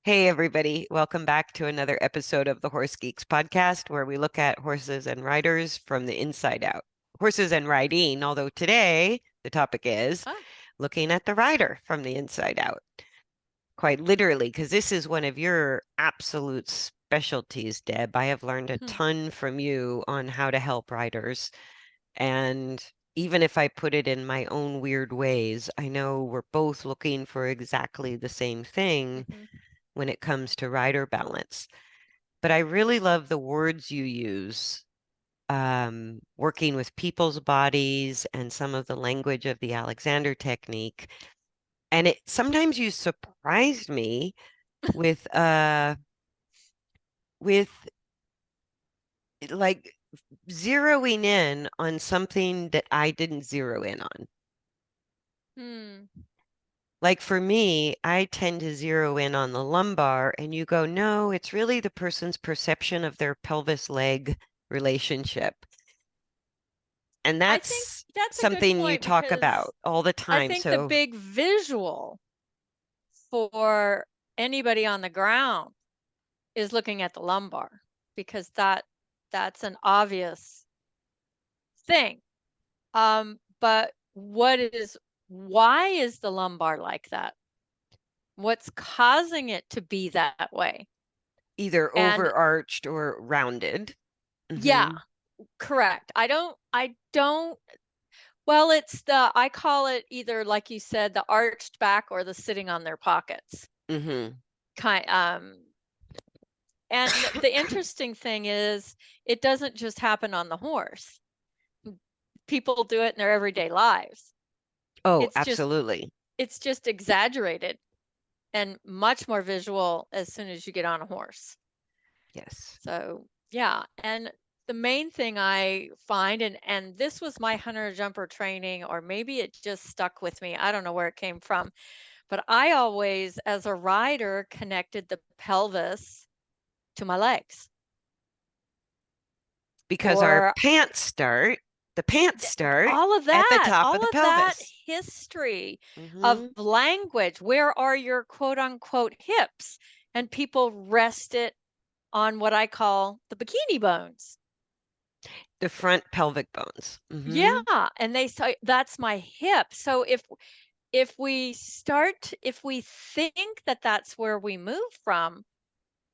Hey, everybody. Welcome back to another episode of the Horse Geeks podcast, where we look at horses and riders from the inside out. Horses and riding, although today the topic is Oh, looking at the rider from the inside out, quite literally, because this is one of your absolute specialties, Deb. I have learned a hmm. ton from you on how to help riders. And even if I put it in my own weird ways, I know we're both looking for exactly the same thing Hmm. when it comes to rider balance. But I really love the words you use, working with people's bodies and some of the language of the Alexander technique. And it sometimes you surprised me with with like zeroing in on something that I didn't zero in on. Hmm. Like for me, I tend to zero in on the lumbar, and you go, no, it's really the person's perception of their pelvis leg relationship. And I think that's that's a good something you point talk because about all the I time. think the So big visual for anybody on the ground is looking at the lumbar because that's an obvious thing. But why is the lumbar like that? What's causing it to be that way? either And overarched or rounded. yeah, Hmm. correct. I don't Well, I call it either, like you said, the arched back or the sitting on their pockets Hmm. kind. And the interesting thing is, it doesn't just happen on the horse. People do it in their everyday lives. Oh, It's just absolutely. it's just exaggerated and much more visual as soon as you get on a horse. Yes. So yeah, and the main thing I find, and this was my hunter jumper training, or maybe it just stuck with me. I don't know where it came from. But I always, as a rider, connected the pelvis to my legs. Because Or the pants start all of at the that, top of the all of that pelvis. history of Hmm. language. Where are your quote unquote hips? And people rest it on what I call the bikini bones. The front pelvic bones. Hmm. Yeah, and they say that's my hip. So if we think that that's where we move from,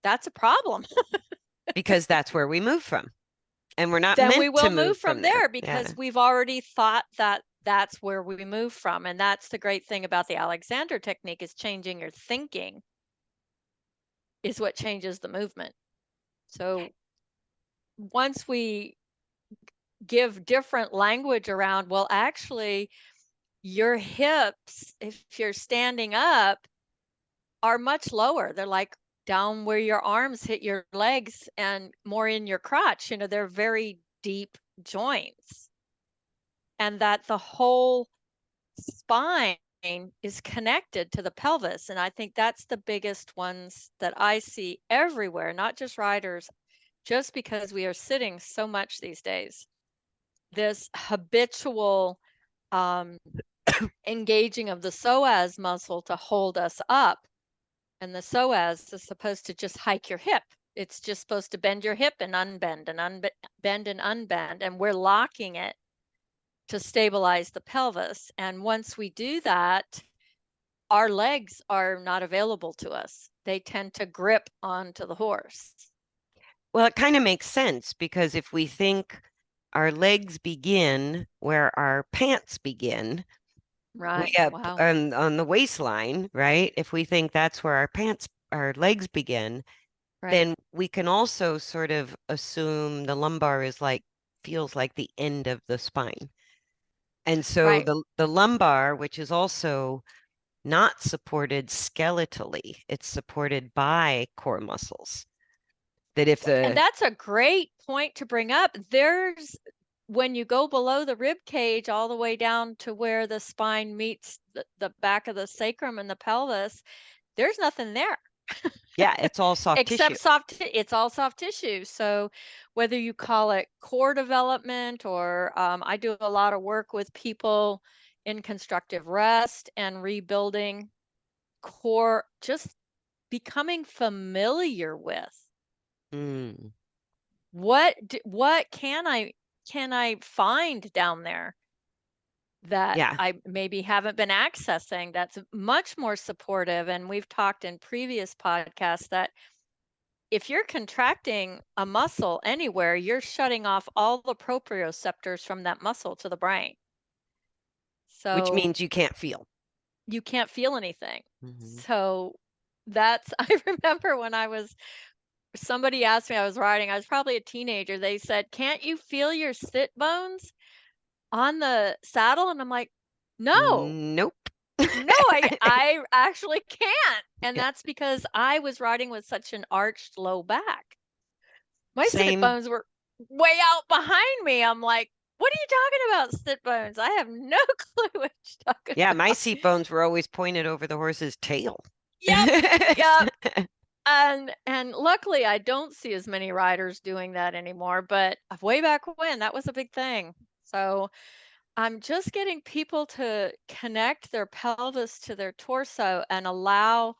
that's a problem. Because that's where we move from. And we're not Then we meant to will move move from from there. there Yeah. because we've already thought that that's where we move from. And that's the great thing about the Alexander technique, is changing your thinking is what changes the movement. So once we give different language around, well, actually, your hips, if you're standing up, are much lower. They're like down where your arms hit your legs and more in your crotch. They're very deep joints. And that the whole spine is connected to the pelvis. And I think that's the biggest ones that I see everywhere, not just riders, just because we are sitting so much these days. This habitual um, engaging of the psoas muscle to hold us up. And the psoas is supposed to just hike your hip. It's just supposed to bend your hip and unbend and unbend and unbend. And we're locking it to stabilize the pelvis. And once we do that, our legs are not available to us. They tend to grip onto the horse. Well, it kind of makes sense because if we think our legs begin where our pants begin, we Right. have Wow. on the waistline, right? If we think that's where our legs begin, Right. then we can also sort of assume the lumbar is like feels like the end of the spine. And so Right. the lumbar, which is also not supported skeletally, it's supported by core muscles. That if And the that's a great point to bring up. When you go below the rib cage all the way down to where the spine meets the back of the sacrum and the pelvis, there's nothing there. Yeah, it's all soft tissue. Except it's all soft tissue. So whether you call it core development, or I do a lot of work with people in constructive rest and rebuilding core, just becoming familiar with Mm. what can I find down there that Yeah. I maybe haven't been accessing that's much more supportive. And we've talked in previous podcasts that if you're contracting a muscle anywhere, you're shutting off all the proprioceptors from that muscle to the brain. Which So means you can't feel. you can't feel anything. Hmm. So that's, I remember when somebody asked me, I was riding, I was probably a teenager. They said, "Can't you feel your sit bones on the saddle?" And I'm like, "No, Nope. no, I actually can't." And Yeah. that's because I was riding with such an arched low back. My sit Same. bones were way out behind me. I'm like, "What are you talking about, sit bones? I have no clue what you're talking Yeah, my about." seat bones were always pointed over the horse's tail. Yep, yep. And luckily I don't see as many riders doing that anymore, but way back when that was a big thing. So I'm just getting people to connect their pelvis to their torso and allow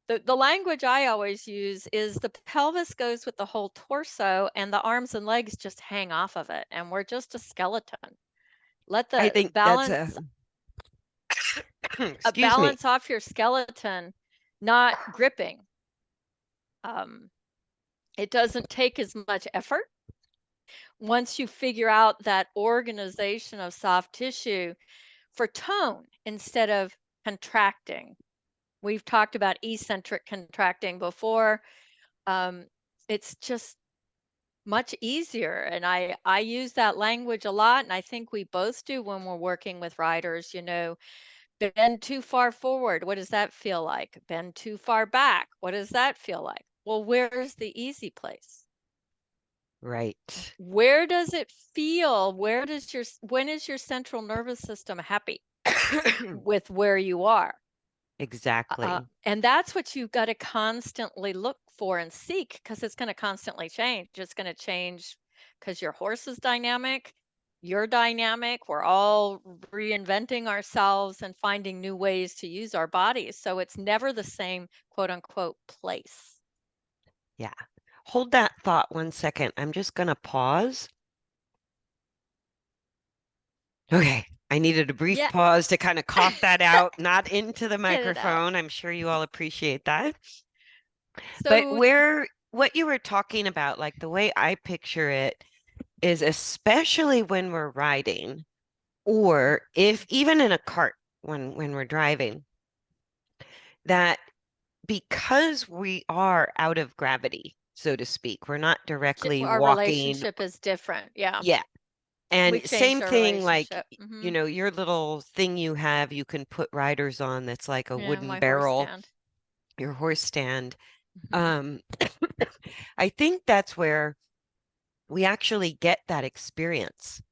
the language I always use is the pelvis goes with the whole torso and the arms and legs just hang off of it and we're just a skeleton. Let I the think that's a, excuse me. balance off your skeleton, not gripping. Um, it doesn't take as much effort once you figure out that organization of soft tissue for tone instead of contracting. We've talked about eccentric contracting before. Um, it's just much easier. And I use that language a lot. And I think we both do when we're working with riders, bend too far forward. What does that feel like? Bend too far back. What does that feel like? Well, where's the easy place? Right. Where does it feel? When is your central nervous system happy with where you are? Exactly. And that's what you've got to constantly look for and seek because it's going to constantly change. It's going to change because your horse is dynamic, you're dynamic. We're all reinventing ourselves and finding new ways to use our bodies. So it's never the same quote unquote place. Yeah. Hold that thought 1 second. I'm just going to pause. Okay. I needed a brief Yeah. pause to kind of cough that out, not into the Get it out. microphone. I'm sure you all appreciate that. But So, what you were talking about, like the way I picture it, is especially when we're riding, or if even in a cart when we're driving, that because we are out of gravity, so to speak, we're not directly our walking. relationship is different. Yeah. Yeah. We And same changed our thing, like, relationship. your little thing you have, you can put riders on that's like a Yeah, wooden my horse barrel, stand. your horse stand. Um, I think that's where we actually get that experience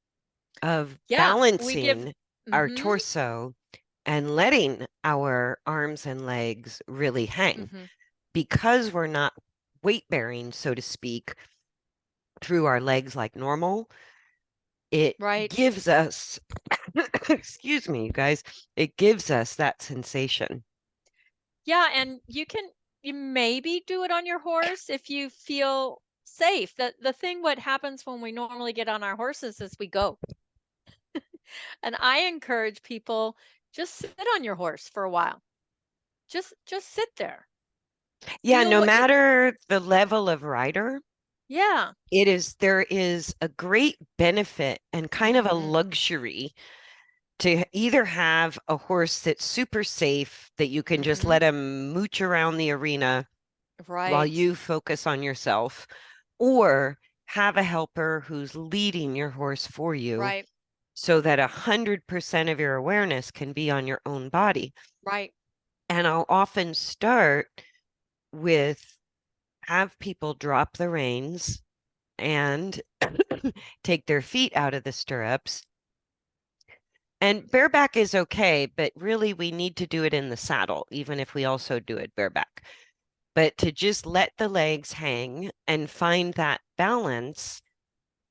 of Yeah, we give. balancing our Mhm. torso and letting our arms and legs really hang Mhm. because we're not weight bearing, so to speak, through our legs like normal. It Right. gives us, excuse me, you guys, it gives us that sensation. Yeah, and you maybe do it on your horse if you feel safe. The thing what happens when we normally get on our horses is we go. And I encourage people just sit on your horse for a while. Just sit there. Yeah, Feel no what you matter the level of rider, Yeah. there is a great benefit and kind of a Mhm. luxury to either have a horse that's super safe that you can just Mhm. let him mooch around the arena while Right. you focus on yourself, or have a helper who's leading your horse for you Right. so that 100% of your awareness can be on your own body. Right. And I'll often start with have people drop the reins and take their feet out of the stirrups. And bareback is okay, but really we need to do it in the saddle, even if we also do it bareback. But to just let the legs hang and find that balance,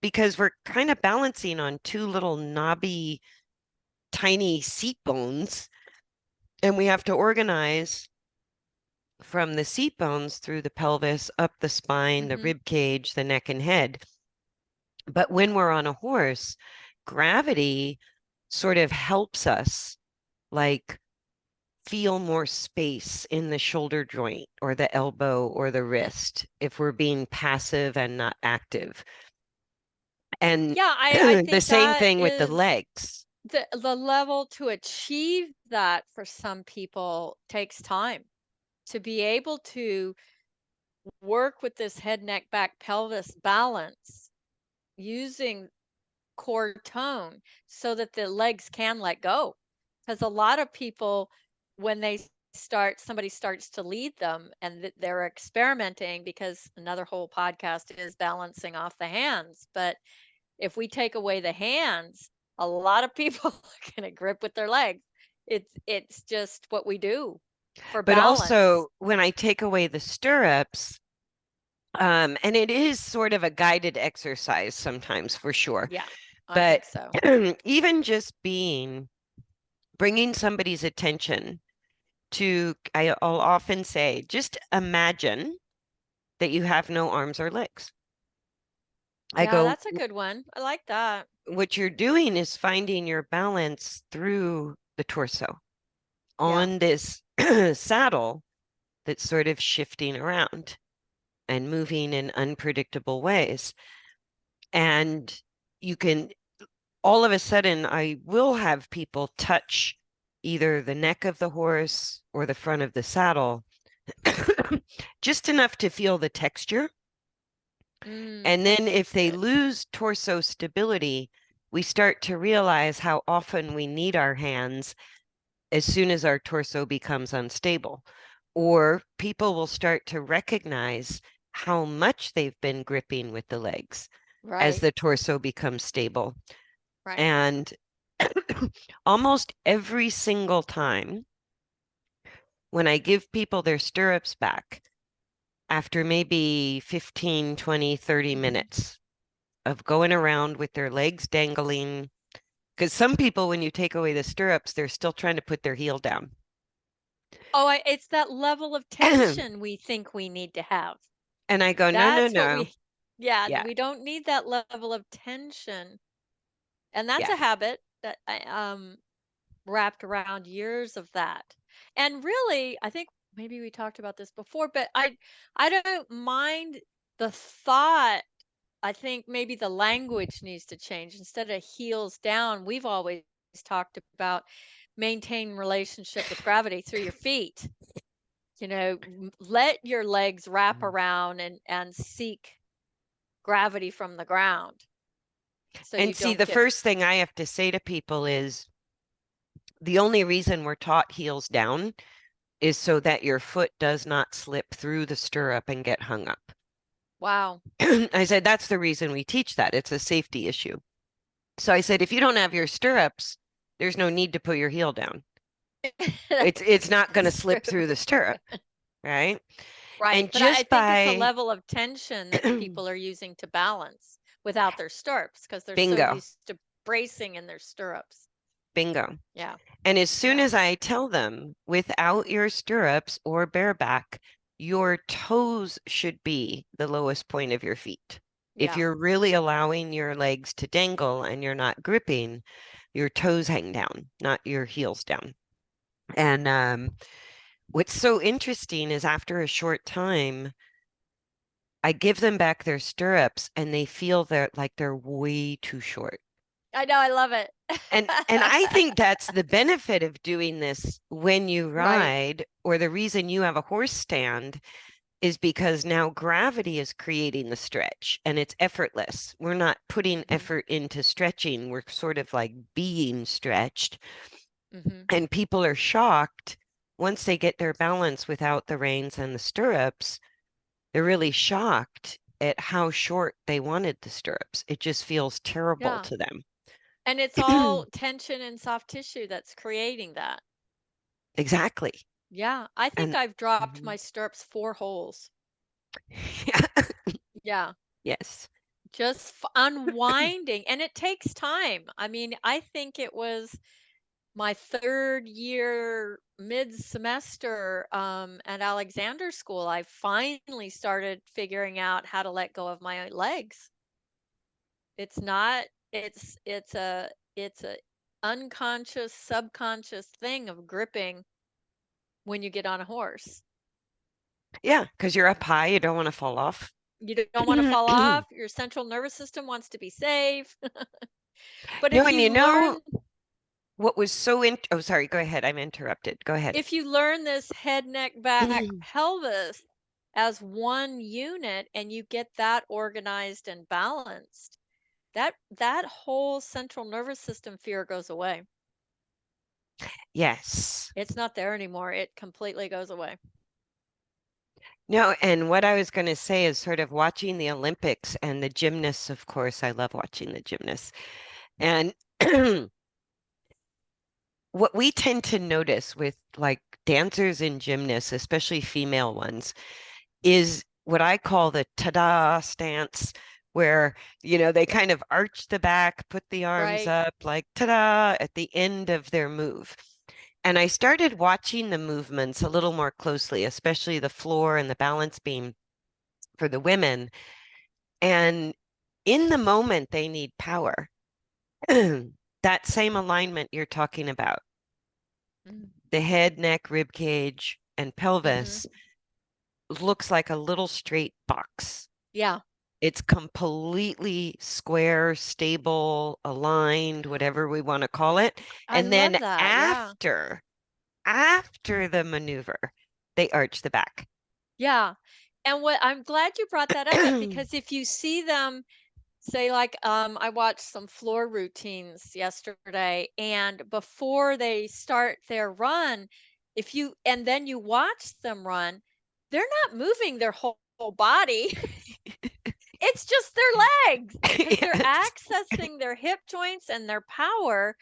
because we're kind of balancing on two little knobby, tiny seat bones, and we have to organize from the seat bones through the pelvis, up the spine, the Mm-hmm. rib cage, the neck and head. But when we're on a horse, gravity sort of helps us like feel more space in the shoulder joint or the elbow or the wrist if we're being passive and not active. And Yeah, I the think same that thing with the is legs. the level to achieve that for some people takes time. To be able to work with this head, neck, back, pelvis balance using core tone so that the legs can let go. Because a lot of people, when they somebody starts to lead them and they're experimenting, because another whole podcast is balancing off the hands. But if we take away the hands, a lot of people are going to grip with their legs. It's just what we do for But balance. also, when I take away the stirrups, and it is sort of a guided exercise sometimes for sure, Yeah, I but think so. even just bringing somebody's attention to, I'll often say, just imagine that you have no arms or legs. I Yeah, go, that's a good one. I like that. what you're doing is finding your balance through the torso Yeah, on this saddle that's sort of shifting around and moving in unpredictable ways. And you can, all of a sudden, I will have people touch either the neck of the horse or the front of the saddle, just enough to feel the texture. And then that's if they good. lose torso stability, we start to realize how often we need our hands as soon as our torso becomes unstable. Or people will start to recognize how much they've been gripping with the legs as Right, the torso becomes stable. right. And almost every single time when I give people their stirrups back, after maybe 15, 20, 30 Hmm. minutes of going around with their legs dangling, because some people, when you take away the stirrups, they're still trying to put their heel down. Oh, it's that level of And tension we think we need to have. I go, no, no, That's what no. we, yeah, Yeah, we don't need that level of tension. And that's yeah. a habit that I wrapped around years of that. And really, I think maybe we talked about this before, but I don't mind the thought. I think maybe the language needs to change. Instead of heels down, we've always talked about maintain relationship with gravity through your feet. Let your legs wrap around and seek gravity from the ground so And you see, don't the get. first thing I have to say to people is the only reason we're taught heels down is so that your foot does not slip through the stirrup and get hung up. Wow. I said, that's the reason we teach that. It's a safety issue. So I said, if you don't have your stirrups, there's no need to put your heel down. It's not going to That's slip true. through the stirrup, right? Right, And but I just think it's a by level of tension that people are using to balance without their stirrups because 'cause they're so bingo, used to bracing in their stirrups. bingo. Yeah, And as soon yeah, as I tell them without your stirrups or bareback, your toes should be the lowest point of your feet. If yeah, you're really allowing your legs to dangle and you're not gripping, your toes hang down, not your heels down. And what's so interesting is after a short time, I give them back their stirrups and they feel that like they're way too short. I know, I love it. And I think that's the benefit of doing this when you Right, ride, or the reason you have a horse stand is because now gravity is creating the stretch and it's effortless. We're not putting mhm, effort into stretching, we're sort of like being stretched. mhm. And people are shocked once they get their balance without the reins and the stirrups. They're really shocked at how short they wanted the stirrups. It just feels terrible Yeah, to them. and it's all tension and soft tissue that's creating that. Exactly. Yeah, I think And I've dropped mhm. my stirrups 4 holes. Yeah. Yeah, Yes. just unwinding, and it takes time. I mean, I think it was my third year mid-semester at Alexander School, I finally started figuring out how to let go of my legs. It's not, it's a unconscious, subconscious thing of gripping when you get on a horse. Yeah, because you're up high, you don't want to fall off. You don't want to fall off. Your central nervous system wants to be safe. But No, if and you you know learn what was so oh, sorry, go ahead. I'm interrupted. Go ahead. if you learn this head, neck, back, pelvis as one unit and you get that organized and balanced, that whole central nervous system fear goes away. Yes. It's not there anymore. It completely goes away. No, and what I was going to say is sort of watching the Olympics and the gymnasts, of course, I love watching the gymnasts. And what we tend to notice with like dancers and gymnasts, especially female ones, is what I call the ta-da stance, where, they kind of arch the back, put the arms Right? up, like ta-da at the end of their move. And I started watching the movements a little more closely, especially the floor and the balance beam for the women. And in the moment, they need power. That same alignment you're talking about, the head, neck, rib cage, and Mm-hmm. pelvis looks like a little straight box. Yeah. It's completely square, stable, aligned, whatever we want to call it. I And then love that. Yeah. after the maneuver, they arch the back. Yeah. And what I'm glad you brought that up because if you see them say like I watched some floor routines yesterday and before they start their run, if you and then you watch them run, they're not moving their whole body. It's just their legs because they're Yes, accessing their hip joints and their power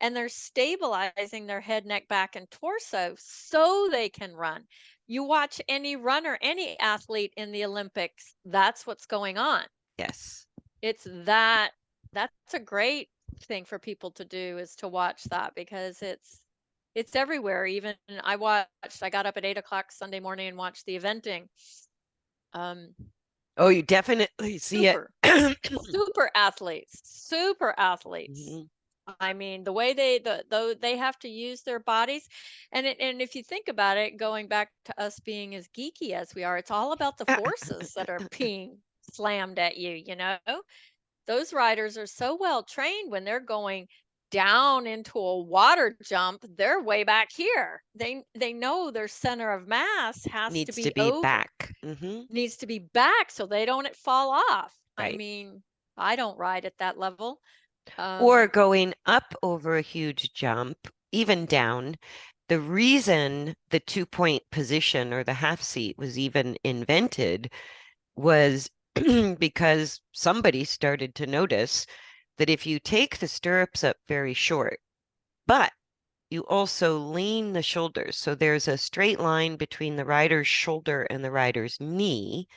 and they're stabilizing their head, neck, back, and torso so they can run. You watch any runner, any athlete in the Olympics, that's what's going on. yes. It's that's a great thing for people to do is to watch that because it's everywhere. Even I got up at 8 o'clock Sunday morning and watched the eventing. Um, Oh, you definitely see it. super, super athletes. Mhm. I mean, the way though they have to use their bodies, and if you think about it, going back to us being as geeky as we are, it's all about the forces that are being slammed at you. Those riders are so well trained when they're going down into a water jump, they're way back here. They know their center of mass has to Needs to be be over, back. needs to be back so they don't fall off. I Right. mean, I don't ride at that level. Or Um, going up over a huge jump, even down. The reason the 2-point position or the half seat was even invented was because somebody started to notice that if you take the stirrups up very short, but you also lean the shoulders, so there's a straight line between the rider's shoulder and the rider's knee,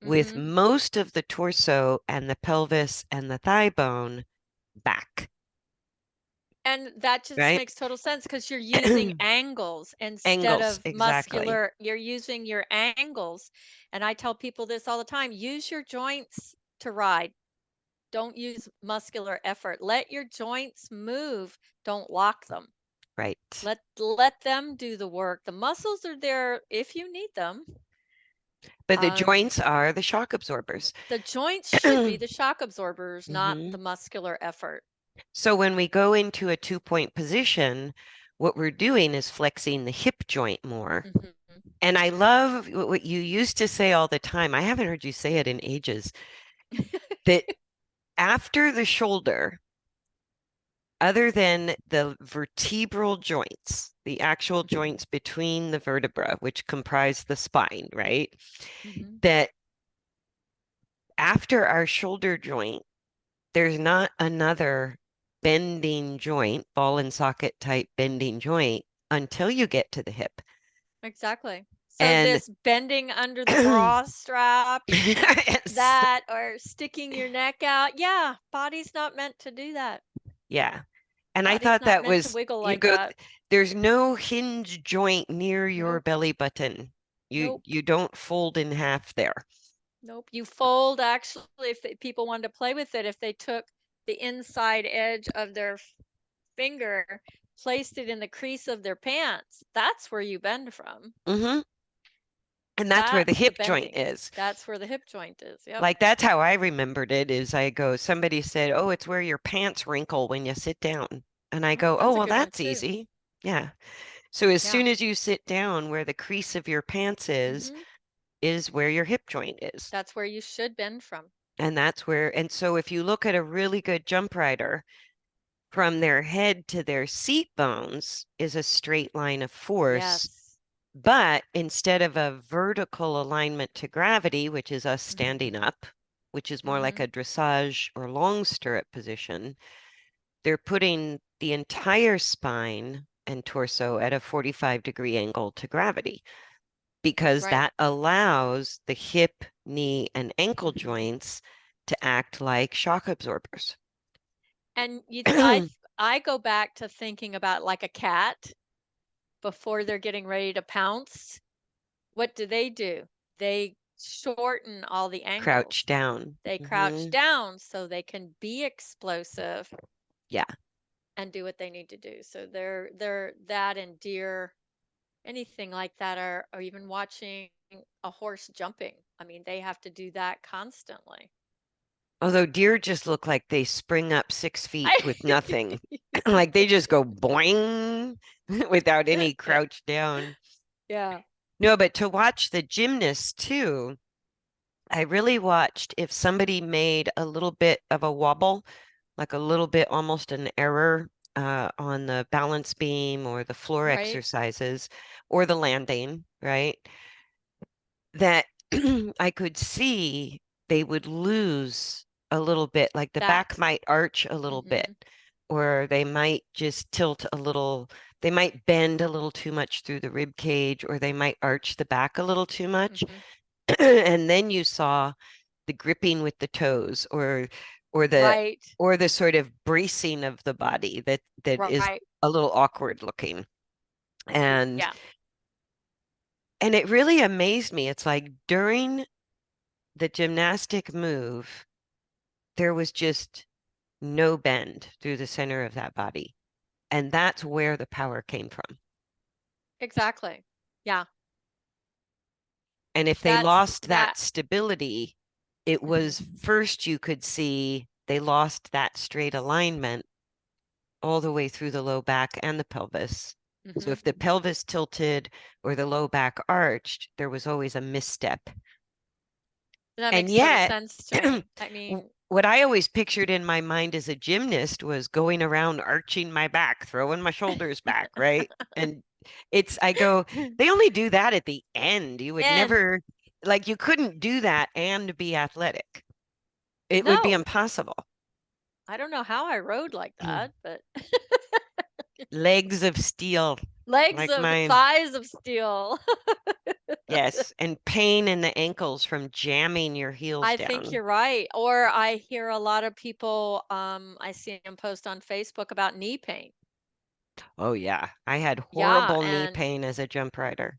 with mhm. most of the torso and the pelvis and the thigh bone back, And that just right? makes total sense because you're using angles instead Angles, of exactly. muscular. You're using your angles. And I tell people this all the time, use your joints to ride. Don't use muscular effort. Let your joints move. Don't lock them. Right. Let them do the work. The muscles are there if you need them. But the Um, joints are the shock absorbers. the joints should be the shock absorbers, not hmm the muscular effort. So when we go into a 2-point position, what we're doing is flexing the hip joint more. Mhm. And I love what you used to say all the time. I haven't heard you say it in ages, that after the shoulder, other than the vertebral joints, the actual joints between the vertebra, which comprise the spine, right? Mhm. That after our shoulder joint, there's not another bending joint, ball and socket type bending joint until you get to the hip. Exactly. So And this bending under the bra strap, yes, that or sticking your neck out. Yeah, body's not meant to do that. yeah. And I Body's thought not that meant to was, wiggle you like go, that. there's no hinge joint near your Nope. belly button. You Nope. you don't fold in half there. Nope. You fold, actually, if people wanted to play with it, if they took the inside edge of their finger, placed it in the crease of their pants, that's where you bend from. Hmm. And that's where the That's the hip joint bending. is. That's where the hip joint is. Yep. Like that's how I remembered it is I go, somebody said, "Oh, it's where your pants wrinkle when you sit down." And I Oh, go, "Oh, that's a well, good one that's too. easy." Yeah. So as Yeah. soon as you sit down, where the crease of your pants Hmm. is where your hip joint is. That's where you should bend from. And that's where, and so if you look at a really good jump rider, from their head to their seat bones is a straight line of force. Yes. But instead of a vertical alignment to gravity, which is us Hmm. standing up, which is more like Hmm. a dressage or long stirrup position, they're putting the entire spine and torso at a 45-degree angle to gravity because Right. that allows the hip, knee, and ankle Hmm. joints to act like shock absorbers. And I go back to thinking about like a cat before they're getting ready to pounce. What do? They shorten all the Crouch angles. down. They crouch Hmm. down so they can be explosive Yeah. and do what they need to do. So they're that and deer, anything like that, or even watching a horse jumping. I mean, they have to do that constantly. Although deer just look like they spring up 6 feet I, with nothing. Like they just go boing without any crouch down. yeah, No, but to watch the gymnasts too, I really watched if somebody made a little bit of a wobble, like a little bit almost an error on the balance beam or the floor right. exercises or the landing, right? That I could see they would lose a little bit, like the back That. might arch a little bit, Hmm. or they might just tilt a little, they might bend a little too much through the rib cage, or they might arch the back a little too much. Hmm. And then you saw the gripping with the toes or the Right. or the sort of bracing of the body that is Right. a little awkward looking. And Yeah. and it really amazed me. It's like during the gymnastic move, there was just no bend through the center of that body. And that's where the power came from. Exactly. Yeah. And if they That's lost that that. stability, it was Hmm. first you could see they lost that straight alignment all the way through the low back and the pelvis. So Hmm. if the pelvis tilted or the low back arched, there was always a misstep. That And makes total yet, sense to me. I mean, what I always pictured in my mind as a gymnast was going around arching my back, throwing my shoulders back, right? And I go, they only do that at the end. You would and never, like, you couldn't do that and be athletic. It would be no, impossible. I don't know how I rode like that, but Legs of steel, legs like of mine. thighs of steel. Yes. And pain in the ankles from jamming your heels I think down. you're right. Or I hear a lot of people, I see them post on Facebook about knee pain. Oh, yeah. I had Yeah, horrible knee pain as a jump rider.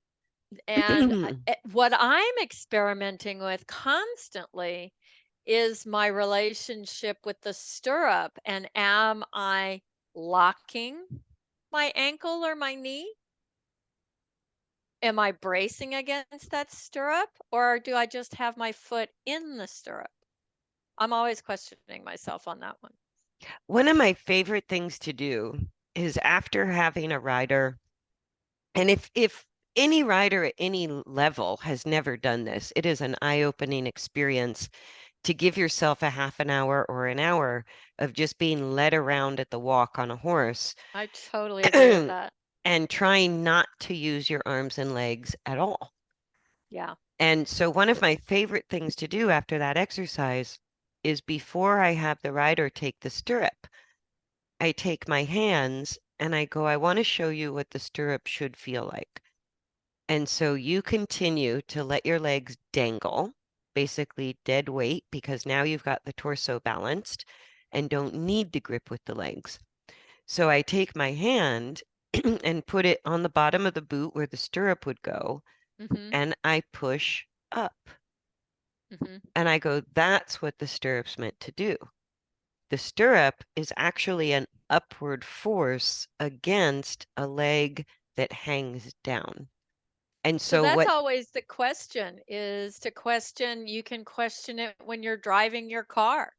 what I'm experimenting with constantly is my relationship with the stirrup, and am I locking my ankle or my knee? Am I bracing against that stirrup, or do I just have my foot in the stirrup? I'm always questioning myself on that one. One of my favorite things to do is after having a rider, and if any rider at any level has never done this, it is an eye-opening experience to give yourself a half an hour or an hour of just being led around at the walk on a horse I totally agree with that. and trying not to use your arms and legs at all. Yeah. And so one of my favorite things to do after that exercise is before I have the rider take the stirrup, I take my hands and I go, I want to show you what the stirrup should feel like. And so you continue to let your legs dangle, basically dead weight, because now you've got the torso balanced and don't need to grip with the legs. So I take my hand and put it on the bottom of the boot where the stirrup would go, Mm-hmm. and I push up. Mm-hmm. And I go, that's what the stirrup's meant to do. The stirrup is actually an upward force against a leg that hangs down. And So so that's what, always the question, is to question. You can question it when you're driving your car,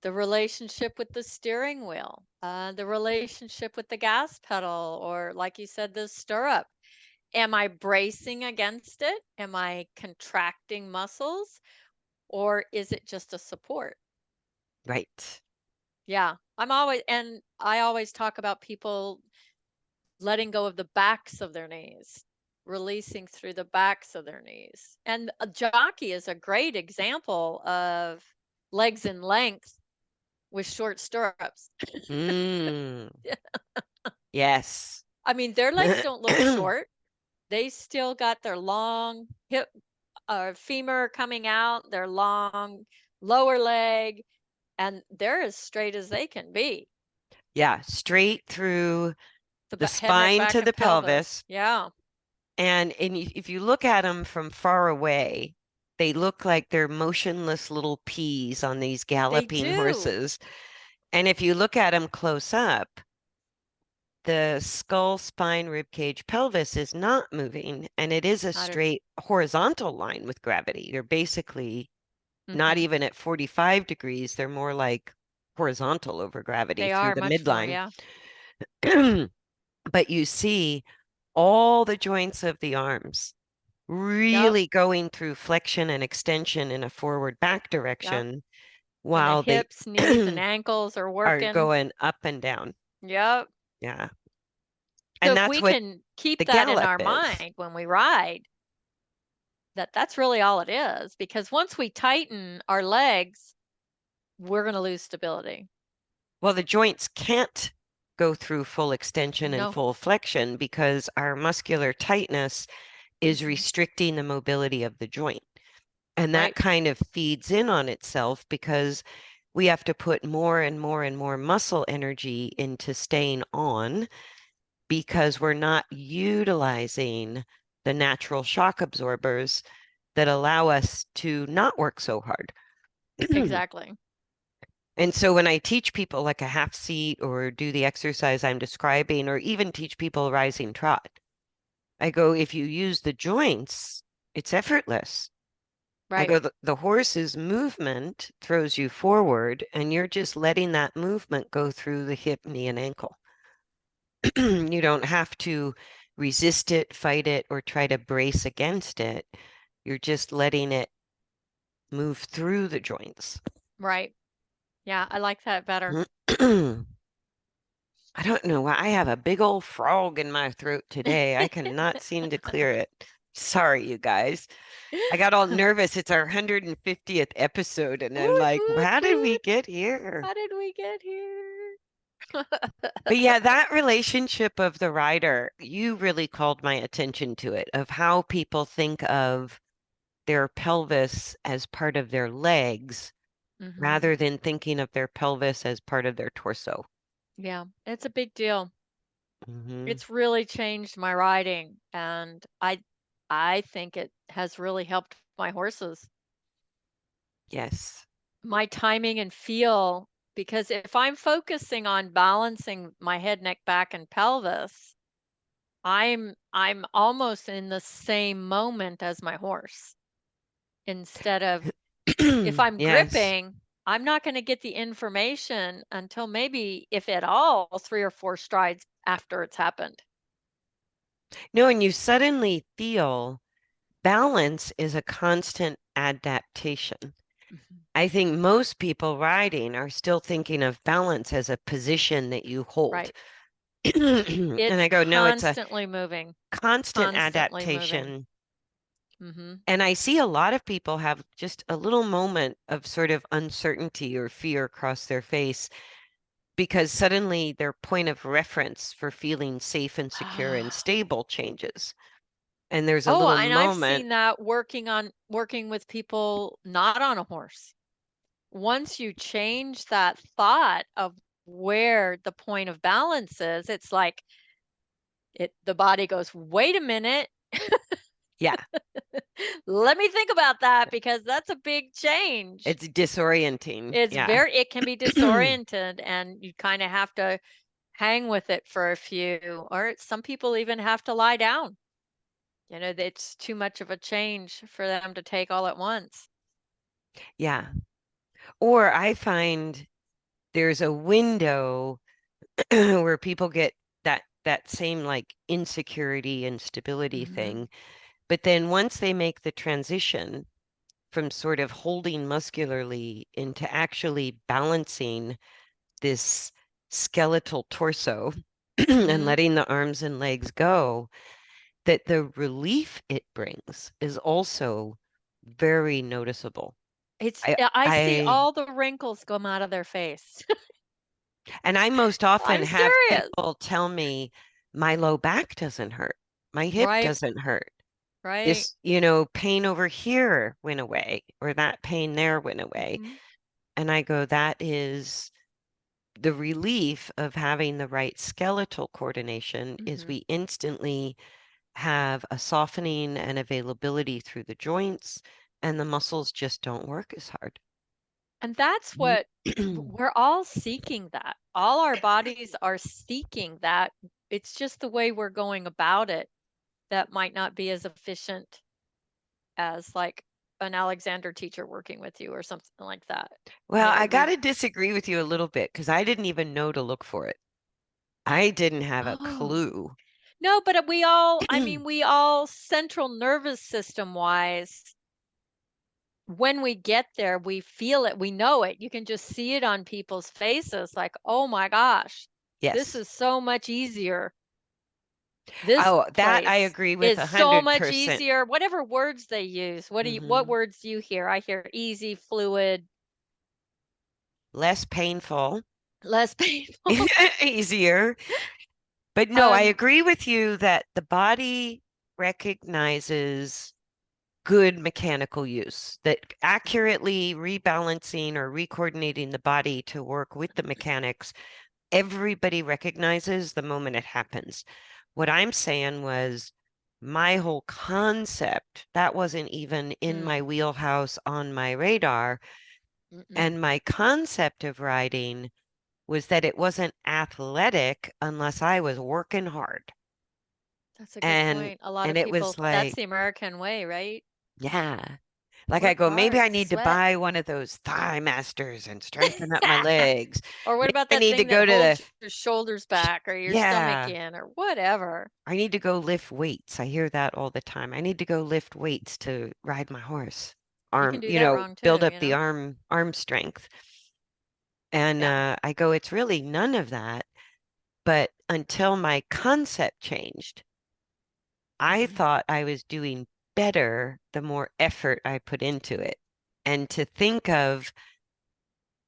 the relationship with the steering wheel, the relationship with the gas pedal, or like you said, the stirrup. Am I bracing against it? Am I contracting muscles? Or is it just a support? right. Yeah. I always talk about people letting go of the backs of their knees, releasing through the backs of their knees. And a jockey is a great example of legs in length with short stirrups. Mm, yes. I mean, their legs don't look short. They still got their long hip femur coming out, their long lower leg, and they're as straight as they can be. Yeah, straight through the Head, neck, spine to back, the and pelvis. pelvis. Yeah, And if you look at them from far away, they look like they're motionless little peas on these they galloping do. horses. And if you look at them close up, the skull, spine, rib cage, pelvis is not moving, and it is a Not a, straight horizontal line with gravity. They're basically not mm-hmm. even at 45 degrees, they're more like horizontal over gravity They through are the much more, midline. yeah. But you see all the joints of the arms Yep, really going through flexion and extension in a forward back yep. direction And the while they hips, knees, and ankles are are working. going up and down. Yep. Yeah. So And if that's we what can keep the that in gallop our is. mind when we ride, that's really all it is. Because once we tighten our legs, we're going to lose stability. Well, the joints can't go through full extension and No. full flexion because our muscular tightness is Mm-hmm. restricting the mobility of the joint. And that Right. kind of feeds in on itself because we have to put more and more and more muscle energy into staying on because we're not utilizing the natural shock absorbers that allow us to not work so hard. Exactly. And so when I teach people like a half seat or do the exercise I'm describing, or even teach people rising trot, I go, if you use the joints, it's effortless. I Right. go, the horse's movement throws you forward, and you're just letting that movement go through the hip, knee, and ankle. You don't have to resist it, fight it, or try to brace against it. You're just letting it move through the joints. Right. Yeah, I like that better. I don't know why I have a big old frog in my throat today. I cannot seem to clear it. Sorry, you guys. I got all nervous. It's our 150th episode, and I'm Woot, like, woot, how did we woot. get here? How did we get here? But yeah, that relationship of the rider, you really called my attention to it, of how people think of their pelvis as part of their legs Mm-hmm. rather than thinking of their pelvis as part of their torso. Yeah, it's a big deal. Hmm. It's really changed my riding, and I think it has really helped my horses. Yes. My timing and feel, because if I'm focusing on balancing my head, neck, back, and pelvis, I'm almost in the same moment as my horse. Instead of, if I'm Yes. gripping, I'm not going to get the information until maybe, if at all, 3 or 4 strides after it's happened. No, and you suddenly feel balance is a constant adaptation. Mhm. I think most people riding are still thinking of balance as a position that you hold. Right. And It's I go, no, it's a constantly moving, constant constantly moving. adaptation. Hmm. And I see a lot of people have just a little moment of sort of uncertainty or fear across their face because suddenly their point of reference for feeling safe and secure and stable changes. And there's a Oh, little and I've moment. seen that working with people not on a horse. Once you change that thought of where the point of balance is, it's like the body goes, wait a minute, Yeah, let me think about that because that's a big change. it's disorienting. Yeah. It can be disoriented, and you kind of have to hang with it for a few, or some people even have to lie down. It's too much of a change for them to take all at once. Yeah. Or I find there's a window where people get that same like insecurity and stability Hmm. thing. But then once they make the transition from sort of holding muscularly into actually balancing this skeletal torso and Hmm. letting the arms and legs go, that the relief it brings is also very noticeable. I I see I all the wrinkles come out of their face. and I most often I'm have serious. people tell me my low back doesn't hurt. My hip Right, doesn't hurt. right. This, pain over here went away, or that pain there went away. Hmm. And I go, that is the relief of having the right skeletal coordination is Hmm. we instantly have a softening and availability through the joints, and the muscles just don't work as hard. And that's what we're all seeking that. All our bodies are seeking that. It's just the way we're going about it that might not be as efficient as like an Alexander teacher working with you or something like that. Well, I got We to disagree with you a little bit because I didn't even know to look for it. I didn't have a Oh, clue. no, but we all, I mean, we all central nervous system wise, when we get there, we feel it, we know it. You can just see it on people's faces like, oh my gosh, this Yes. is so much easier. This Oh, that I place agree with is so much 100%. easier. Whatever words they use, what Hmm. words do you hear? I hear easy, fluid, Less painful, less painful. easier. But no, I Um, agree with you that the body recognizes good mechanical use, that accurately rebalancing or recoordinating the body to work with the mechanics, everybody recognizes the moment it happens. What I'm saying was my whole concept, that wasn't even in my mm, wheelhouse on my radar. mm-mm. And my concept of riding was that it wasn't athletic unless I was working hard. That's a good And point. A lot and of it was people, that's like, the American way, right? yeah. Like I Work go, maybe hard, I need to sweat. buy one of those thigh masters and strengthen up my legs. Or what Maybe about I that need to thing that go to the, holds your shoulders back or your stomach yeah, in or whatever? I need to go lift weights. I hear that all the time. I need to go lift weights to ride my horse. You can Arm, do that wrong build too, up the arm strength. And Yeah. I go, it's really none of that. But until my concept changed, I Hmm. thought I was doing better the more effort I put into it. And to think of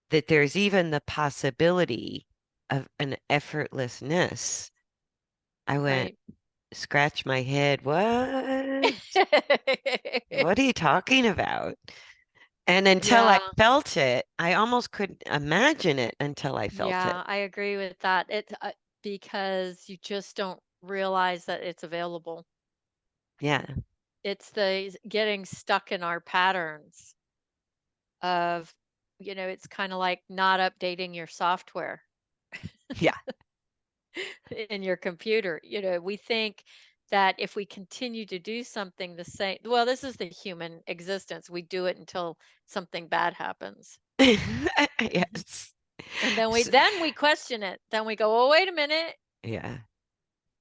that there's even the possibility of an effortlessness, I went, Right. scratch my head. What? What are you talking about? And until I Yeah. felt it, I almost couldn't imagine it until I felt it. Yeah, I agree with that. Because you just don't realize that it's available. Yeah. It's the getting stuck in our patterns of, it's kind of like not updating your software Yeah. in your computer. We think that if we continue to do something the same, well, this is the human existence. We do it until something bad happens. Mhm. Yes. And then we S- then we question it. Then we go, "Oh, wait a minute." Yeah.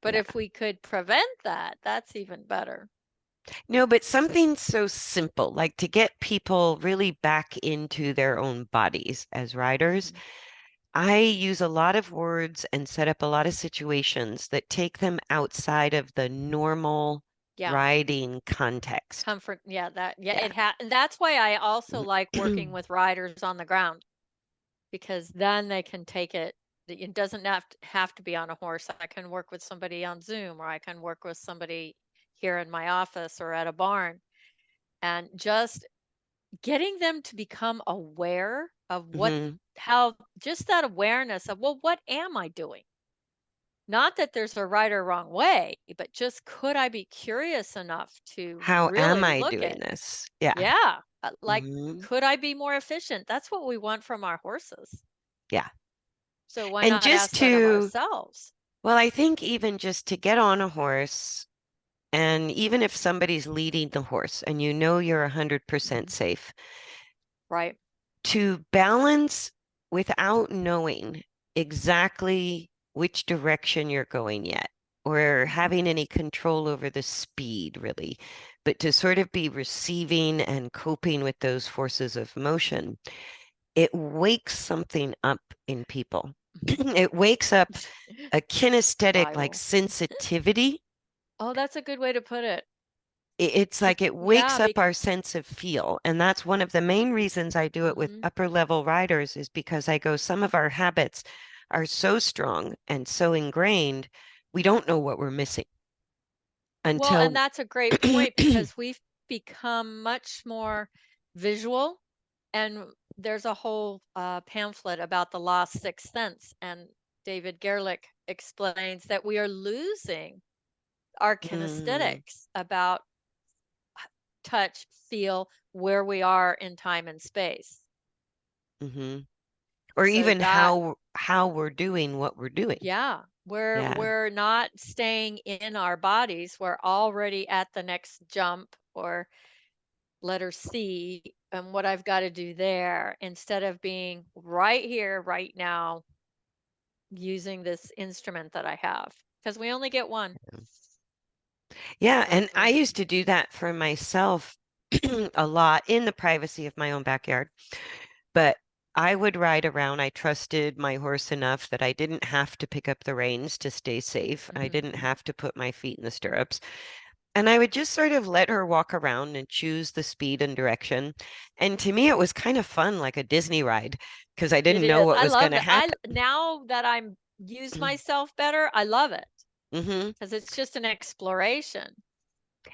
But Yeah. if we could prevent that, that's even better. No, but something so simple, like to get people really back into their own bodies as riders. Mhm. I use a lot of words and set up a lot of situations that take them outside of the normal Yeah. riding context. Comfort, yeah, Yeah. and that's why I also like working with riders on the ground because then they can take it. It doesn't have to be on a horse. I can work with somebody on Zoom or I can work with somebody here in my office or at a barn and just getting them to become aware of Hmm. how just that awareness of, well, what am I doing? Not that there's a right or wrong way, but just could I be curious enough to How am really I look doing at, this? Yeah. yeah, like, Hmm. could I be more efficient? That's what we want from our horses. Yeah. So why And not just ask that of to, ourselves? well, I think even just to get on a horse, and even if somebody's leading the horse and you know you're 100% Mhm. safe, Right. to balance without knowing exactly which direction you're going yet, or Mhm. having any control over the speed, really, but to sort of be receiving and coping with those forces of motion, it wakes something up in people. Mhm. It wakes up a kinesthetic like Survival. sensitivity. Oh, that's a good way to put it. It's like it Yeah, wakes up our sense of feel. And that's one of the main reasons I do it with mhm. upper level riders is because I go, some of our habits are so strong and so ingrained, we don't know what we're missing Well, and until that's a great point because we've become much more visual, and there's a whole pamphlet about the lost sixth sense, and David Gerlich explains that we are losing our Mm, kinesthetics about touch, feel, where we are in time and space. hmm. Or So even that, how we're doing what we're doing. yeah, we're Yeah. we're not staying in our bodies. We're already at the next jump or letter C and what I've got to do there instead of being right here, right now, using this instrument that I have. Because we only get one. Yeah, and I So, used to do that for myself a lot in the privacy of my own backyard. But I would ride around. I trusted my horse enough that I didn't have to pick up the reins to stay safe. I mhm. didn't have to put my feet in the stirrups. And I would just sort of let her walk around and choose the speed and direction. And to me, it was kind of fun, like a Disney ride, because I It didn't know is. what I was going love to it. happen. Now that I'm use myself better, I love it Hmm. because it's just an exploration.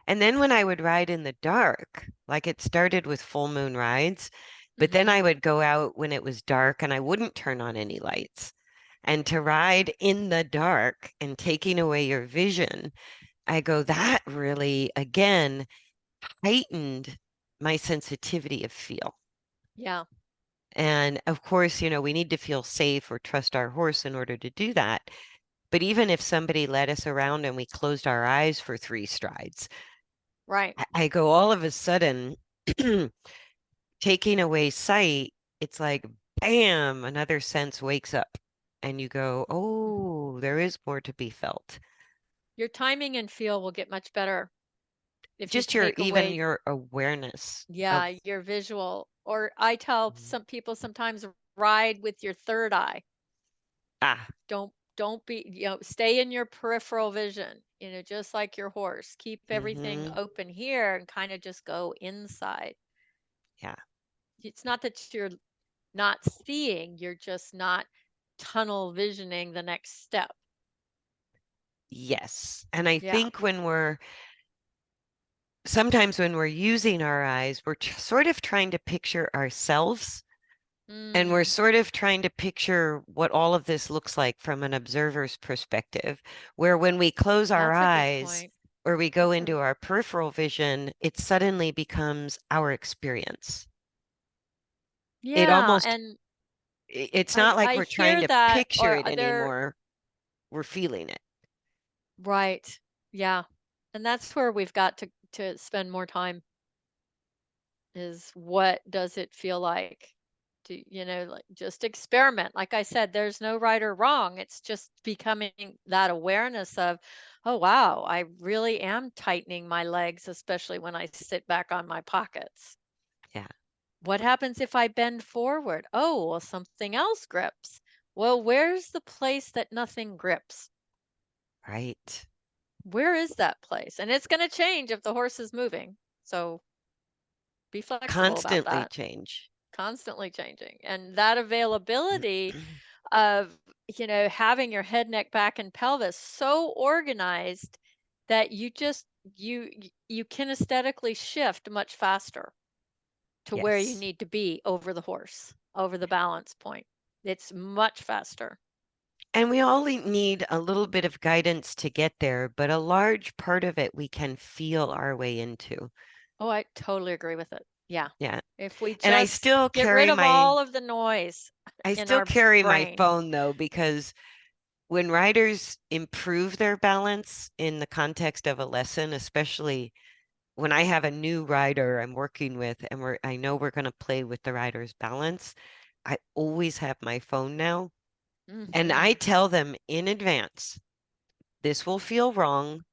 And then when I would ride in the dark, like it started with full moon rides, but then Hmm. I would go out when it was dark and I wouldn't turn on any lights. And to ride in the dark and taking away your vision, I go, that really, again, heightened my sensitivity of feel. Yeah, And of course, we need to feel safe or trust our horse in order to do that. But even if somebody led us around and we closed our eyes for 3 strides, right. I go all of a sudden taking away sight, it's like bam, another sense wakes up and you go, Mhm. oh, there is more to be felt. Your timing and feel will get much better if you Just your take even away, your awareness of yeah, your visual. Or I tell some people sometimes ride with your third eye. ah, Don't be, stay in your peripheral vision, just like your horse. Keep everything mm-hmm, open here and kind of just go inside. yeah, It's not that you're not seeing, you're just not tunnel visioning the next step. yes. And I Yeah. think sometimes when we're using our eyes, we're sort of trying to picture ourselves. And we're Mm, sort of trying to picture what all of this looks like from an observer's perspective, where when we close our that's a good eyes point. or we go That's a into our peripheral vision, it suddenly becomes our experience. It Yeah, almost, and it's I not like I we're trying hear to that, picture or it they're anymore. We're feeling it. right. Yeah. And that's where we've got to spend more time, is what does it feel like to, like, just experiment. Like I said, there's no right or wrong. It's just becoming that awareness of, oh wow, I really am tightening my legs, especially when I sit back on my pockets. Yeah, What happens if I bend forward? Oh, well, something else grips. Well, where's the place that nothing grips? right. Where is that place? And it's going to change if the horse is moving. So be flexible about Constantly that. change. Constantly changing. And that availability of, having your head, neck, back, and pelvis so organized that you kinesthetically shift much faster to where you Yes. need to be over the horse. over the balance point. It's much faster. And we all need a little bit of guidance to get there, but a large part of it we can feel our way into. Oh, I totally agree with it. Yeah. Yeah. If we And just get rid of all of the noise I in still our carry my brain. phone though, because when riders improve their balance in the context of a lesson, especially when I have a new rider I'm working with and I know we're going to play with the rider's balance, I always have my phone now. And I Hmm. tell them in advance, this will feel wrong.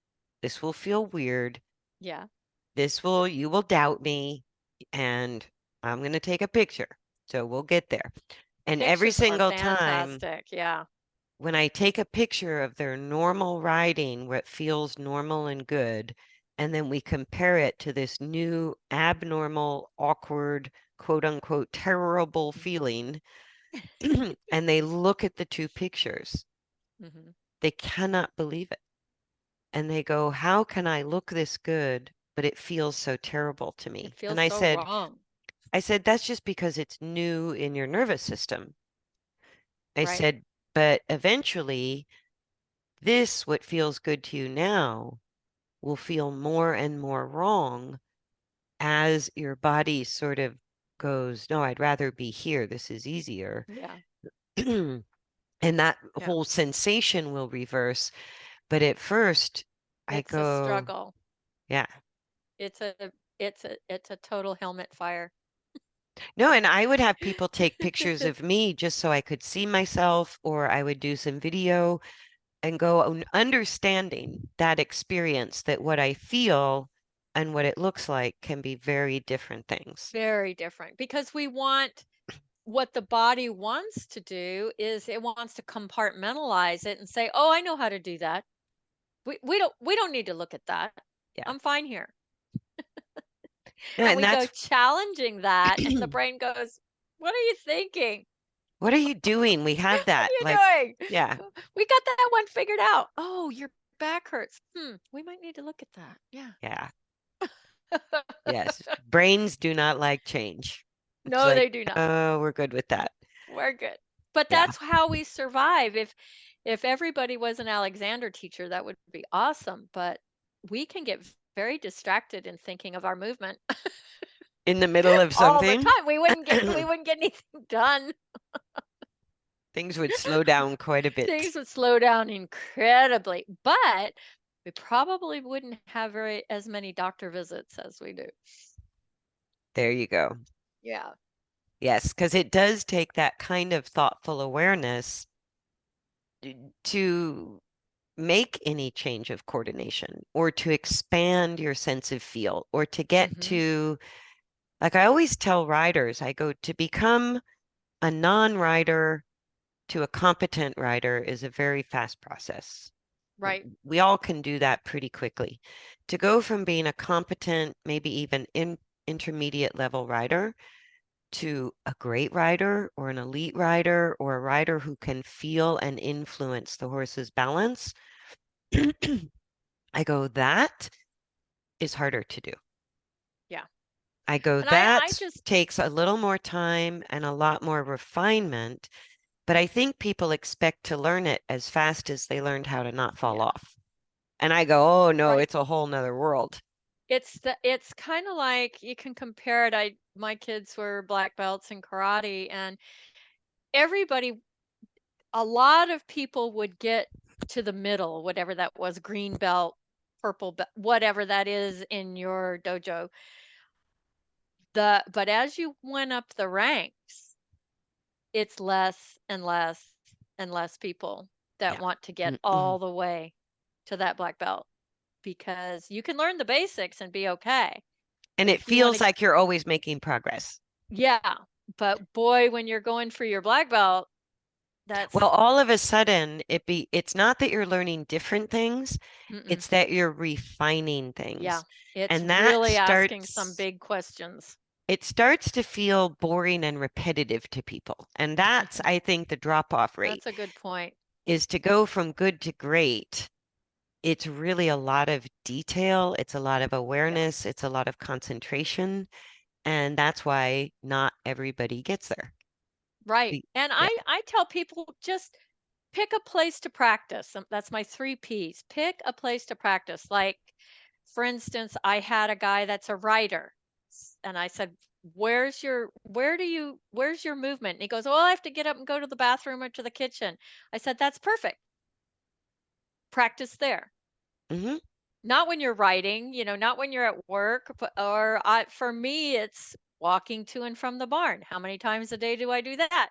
This will feel weird. Yeah. You will doubt me. And I'm going to take a picture. So we'll get there. And every Pictures are single time fantastic. Yeah. when I take a picture of their normal riding, what feels normal and good, and then we compare it to this new abnormal, awkward, quote unquote, terrible feeling, and they look at the two pictures, Hmm. they cannot believe it. And they go, how can I look this good, but it feels so terrible to It me? And feels so wrong. I said, that's just because it's new in your nervous system. I Right. said, but eventually, this, what feels good to you now, will feel more and more wrong as your body sort of goes, no, I'd rather be here. This is easier. Yeah. And that Yeah. whole sensation will reverse. But at first, I It's a go, struggle. yeah. It's a it's a total helmet fire. No, and I would have people take pictures of me just so I could see myself, or I would do some video and go understanding that experience that what I feel and what it looks like can be very different things. Very different because we want what the body wants to do is it wants to compartmentalize it and say, "Oh, I know how to do that. We don't need to look at that. Yeah. I'm fine here." No, And and we go that's challenging that and the brain goes, "What are you thinking? what are you doing? We have What that. are Like, you doing? yeah, We got that one figured out. Oh, your back hurts. We might need to look at that." Yeah. yeah, yes. Brains do not like change. It's No, like, they do not. oh, we're good with that. We're good. But Yeah. that's how we survive. If everybody was an Alexander teacher, that would be awesome. But we can get very distracted in thinking of our movement In the middle of all the something, time. We wouldn't get anything done. things would slow down quite a bit. Things would slow down incredibly. But we probably wouldn't have very as many doctor visits as we do. There you go. Yeah. Yes, because it does take that kind of thoughtful awareness to make any change of coordination or to expand your sense of feel or to get Hmm. to, like I always tell riders, I go to become a non-rider to a competent rider is a very fast process. Right. We all can do that pretty quickly. To go from being a competent, maybe even intermediate level rider to a great rider or an elite rider or a rider who can feel and influence the horse's balance, I go, that is harder to do. Yeah. I go, And I that just takes a little more time and a lot more refinement, but I think people expect to learn it as fast as they learned how to not fall yeah. off. And I go, oh no, Right. it's a whole nother world. It's kind of like you can compare it. My kids were black belts in karate, and everybody, a lot of people would get to the middle, whatever that was, green belt, purple belt, whatever that is in your dojo. But as you went up the ranks, it's less and less and less people that Yeah. want to get Mm-mm. all the way to that black belt because you can learn the basics and be okay. And But it if you want feels to, like you're always making progress. yeah, but boy, when you're going for your black belt, Well, that's all of a sudden it's not that you're learning different things, mm-mm, it's that you're refining yeah, things. it's And that really asking some starts big questions. it starts to feel boring and repetitive to people. And that's, Mhm. I think, the drop-off rate That's a good point. is to go from good to great. It's really a lot of detail, it's a lot of Yeah. awareness, it's a lot of concentration, and that's why not everybody gets there. Right. And Yeah. I tell people just pick a place to practice. That's my 3 Ps. Pick a place to practice. Like, for instance, I had a guy that's a writer. And I said, where's your movement? And he goes, "Oh, I have to get up and go to the bathroom or to the kitchen." I said, "That's perfect. Practice there." Hmm. Not when you're writing, not when you're at work, for me, it's walking to and from the barn. How many times a day do I do that?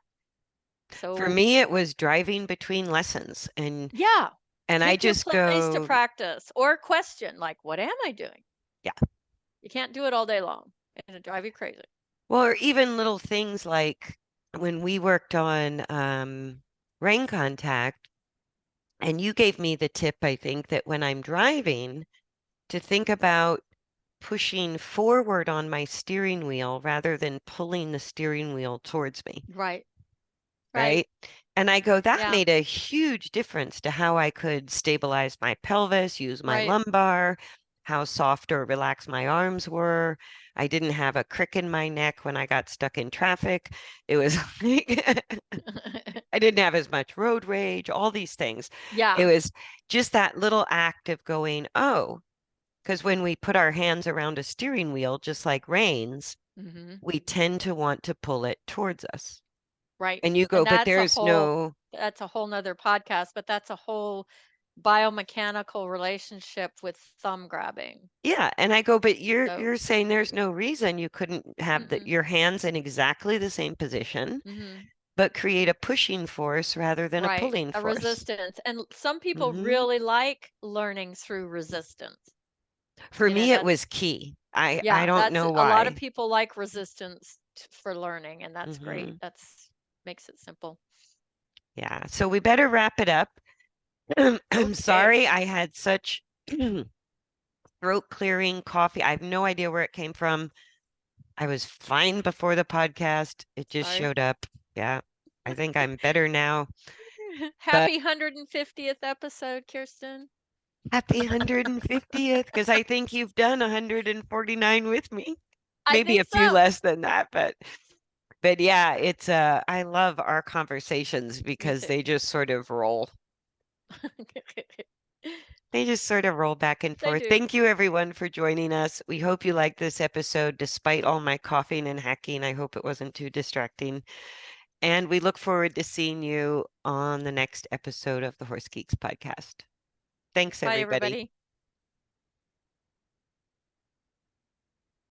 For So, me, it was driving between lessons, yeah, and I pick your just place to go, practice or question, like, what am I doing? yeah. You can't do it all day long. It'll drive you crazy. Well, or even little things like when we worked on rain contact, and you gave me the tip, I think, that when I'm driving, to think about pushing forward on my steering wheel rather than pulling the steering wheel towards me, Right. Right. right? And I go, that Yeah. made a huge difference to how I could stabilize my pelvis, use my Right. lumbar, how soft or relaxed my arms were. I didn't have a crick in my neck when I got stuck in traffic. It was like I didn't have as much road rage, all these things. It Yeah. was just that little act of going, oh, because when we put our hands around a steering wheel, just like reins, Hmm. we tend to want to pull it towards us. Right. And you go, And but there's no, that's a whole nother podcast, but that's a whole biomechanical relationship with thumb grabbing. yeah. And I go, but you're So, you're saying there's no reason you couldn't have mm-mm. your hands in exactly the same position, Hmm. but create a pushing force rather than a Right. pulling A force. resistance. And some people Hmm. really like learning through resistance. For me, it That's, was key. I yeah, don't that's know a lot of why. people like resistance for learning, and that's great. Hmm. That's makes it simple. Yeah. So we better wrap it up. I'm Okay. sorry I had such throat clearing coffee. I have no idea where it came from. I was fine before the podcast. It just Sorry. showed up. Yeah. I think I'm better now. But Happy 150th episode, Kirsten. happy 150th, because I think you've done 149 with me. I Maybe a think few so. less than that, but yeah, it's I love our conversations Me because too. they just sort of roll. They just sort of roll back and They forth. do. Thank you, everyone, for joining us. We hope you liked this episode despite all my coughing and hacking. I hope it wasn't too distracting. And we look forward to seeing you on the next episode of the Horse Geeks podcast. Thanks, Bye, everybody. everybody.